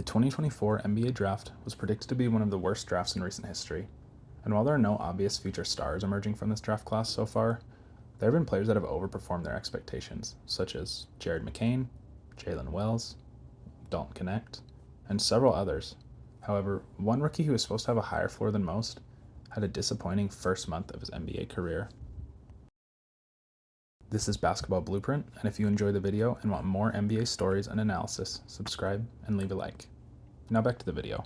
The 2024 NBA Draft was predicted to be one of the worst drafts in recent history, and while there are no obvious future stars emerging from this draft class so far, there have been players that have overperformed their expectations, such as Jared McCain, Jalen Wells, Dalton Connect, and several others. However, one rookie who was supposed to have a higher floor than most had a disappointing first month of his NBA career. This is Basketball Blueprint, and if you enjoy the video and want more NBA stories and analysis, subscribe and leave a like. Now back to the video.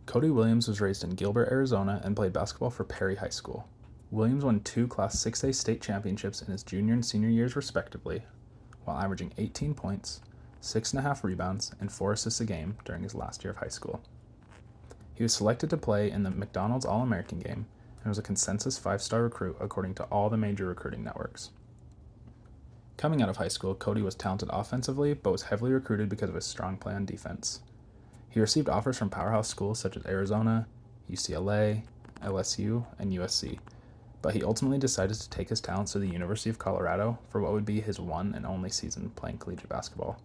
Cody Williams was raised in Gilbert, Arizona, and played basketball for Perry High School. Williams won 2 Class 6A state championships in his junior and senior years respectively, while averaging 18 points, 6.5 rebounds, and 4 assists a game during his last year of high school. He was selected to play in the McDonald's All-American game and was a consensus 5-star recruit according to all the major recruiting networks. Coming out of high school, Cody was talented offensively, but was heavily recruited because of his strong play on defense. He received offers from powerhouse schools such as Arizona, UCLA, LSU, and USC, but he ultimately decided to take his talents to the University of Colorado for what would be his one and only season playing collegiate basketball.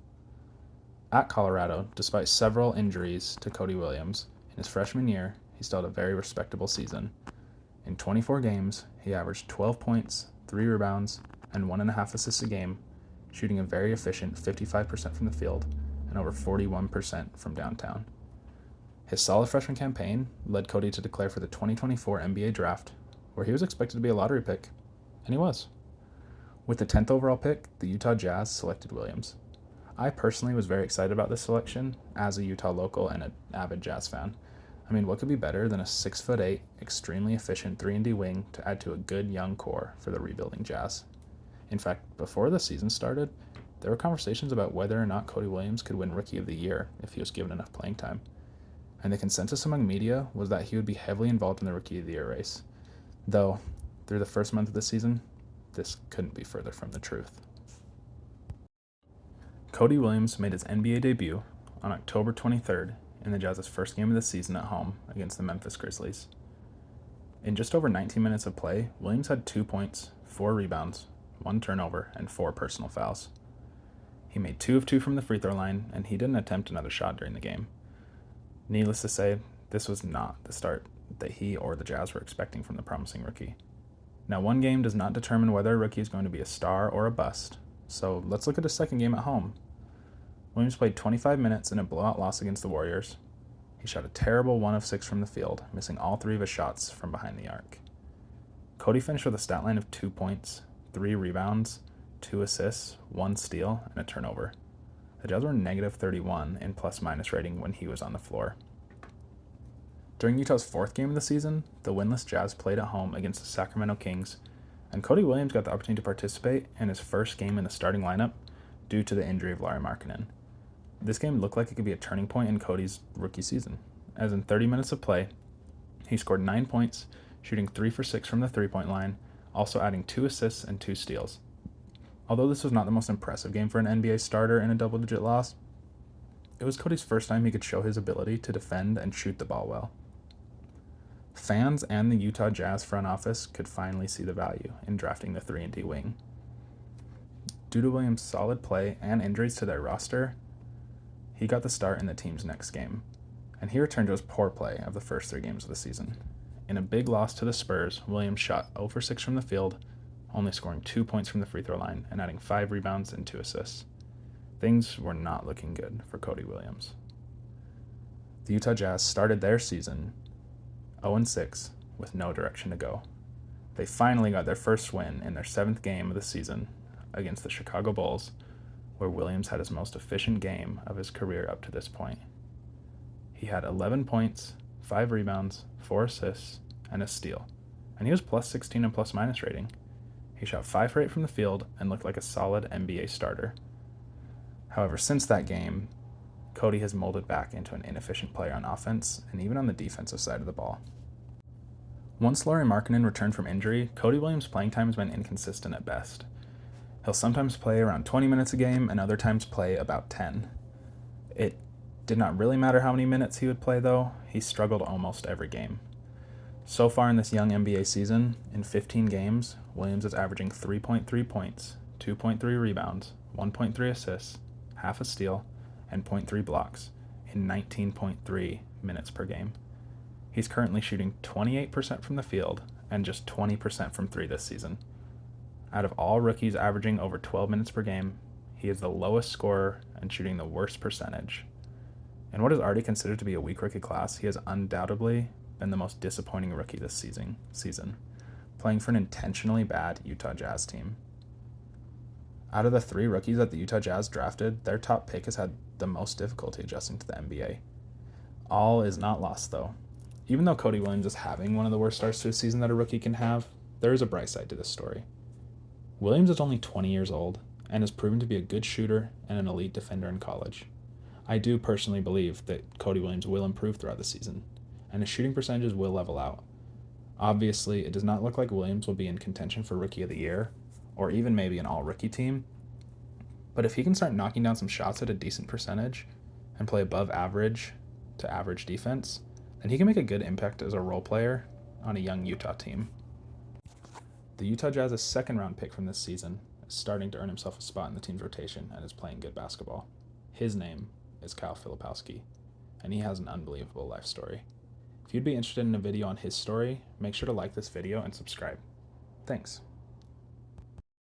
At Colorado, despite several injuries to Cody Williams, in his freshman year, he still had a very respectable season. In 24 games, he averaged 12 points, 3 rebounds, and 1.5 assists a game, shooting a very efficient 55% from the field and over 41% from downtown. His solid freshman campaign led Cody to declare for the 2024 NBA Draft, where he was expected to be a lottery pick, and he was. With the 10th overall pick, the Utah Jazz selected Williams. I personally was very excited about this selection as a Utah local and an avid Jazz fan. I mean, what could be better than a 6'8", extremely efficient 3-and-D wing to add to a good young core for the rebuilding Jazz? In fact, before the season started, there were conversations about whether or not Cody Williams could win Rookie of the Year if he was given enough playing time. And the consensus among media was that he would be heavily involved in the Rookie of the Year race. Though, through the first month of the season, this couldn't be further from the truth. Cody Williams made his NBA debut on October 23rd in the Jazz's first game of the season at home against the Memphis Grizzlies. In just over 19 minutes of play, Williams had 2 points, 4 rebounds, 1 turnover, and 4 personal fouls. He made 2 of 2 from the free throw line, and he didn't attempt another shot during the game. Needless to say, this was not the start that he or the Jazz were expecting from the promising rookie. Now, one game does not determine whether a rookie is going to be a star or a bust, so let's look at his second game at home. Williams played 25 minutes in a blowout loss against the Warriors. He shot a terrible 1 of 6 from the field, missing all 3 of his shots from behind the arc. Cody finished with a stat line of 2 points, 3 rebounds, 2 assists, 1 steal, and a turnover. The Jazz were negative 31 in plus-minus rating when he was on the floor. During Utah's 4th game of the season, the winless Jazz played at home against the Sacramento Kings, and Cody Williams got the opportunity to participate in his first game in the starting lineup due to the injury of Lauri Markkanen. This game looked like it could be a turning point in Cody's rookie season, as in 30 minutes of play, he scored 9 points, shooting 3 for 6 from the three-point line, also adding 2 assists and 2 steals. Although this was not the most impressive game for an NBA starter in a double-digit loss, it was Cody's first time he could show his ability to defend and shoot the ball well. Fans and the Utah Jazz front office could finally see the value in drafting the 3-and-D wing. Due to Williams' solid play and injuries to their roster, he got the start in the team's next game, and he returned to his poor play of the first 3 games of the season. In a big loss to the Spurs, Williams shot 0 for 6 from the field, only scoring 2 points from the free throw line and adding 5 rebounds and 2 assists. Things were not looking good for Cody Williams. The Utah Jazz started their season 0-6 with no direction to go. They finally got their first win in their 7th game of the season against the Chicago Bulls, where Williams had his most efficient game of his career up to this point. He had 11 points, 5 rebounds, 4 assists, and a steal, and he was plus 16 in plus-minus rating. He shot 5 for 8 from the field and looked like a solid NBA starter. However, since that game, Cody has molded back into an inefficient player on offense and even on the defensive side of the ball. Once Lauri Markkanen returned from injury, Cody Williams' playing time has been inconsistent at best. He'll sometimes play around 20 minutes a game and other times play about 10. It did not really matter how many minutes he would play though, he struggled almost every game. So far in this young NBA season, in 15 games, Williams is averaging 3.3 points, 2.3 rebounds, 1.3 assists, half a steal, and 0.3 blocks in 19.3 minutes per game. He's currently shooting 28% from the field and just 20% from three this season. Out of all rookies averaging over 12 minutes per game, he is the lowest scorer and shooting the worst percentage. In what is already considered to be a weak rookie class, he has undoubtedly been the most disappointing rookie this season, playing for an intentionally bad Utah Jazz team. Out of the three rookies that the Utah Jazz drafted, their top pick has had the most difficulty adjusting to the NBA. All is not lost, though. Even though Cody Williams is having one of the worst starts to a season that a rookie can have, there is a bright side to this story. Williams is only 20 years old and has proven to be a good shooter and an elite defender in college. I do personally believe that Cody Williams will improve throughout the season, and his shooting percentages will level out. Obviously, it does not look like Williams will be in contention for Rookie of the Year, or even maybe an all-rookie team, but if he can start knocking down some shots at a decent percentage and play above average to average defense, then he can make a good impact as a role player on a young Utah team. The Utah Jazz's second-round pick from this season is starting to earn himself a spot in the team's rotation and is playing good basketball. His name is Kyle Filipowski, and he has an unbelievable life story. If you'd be interested in a video on his story, make sure to like this video and subscribe. Thanks.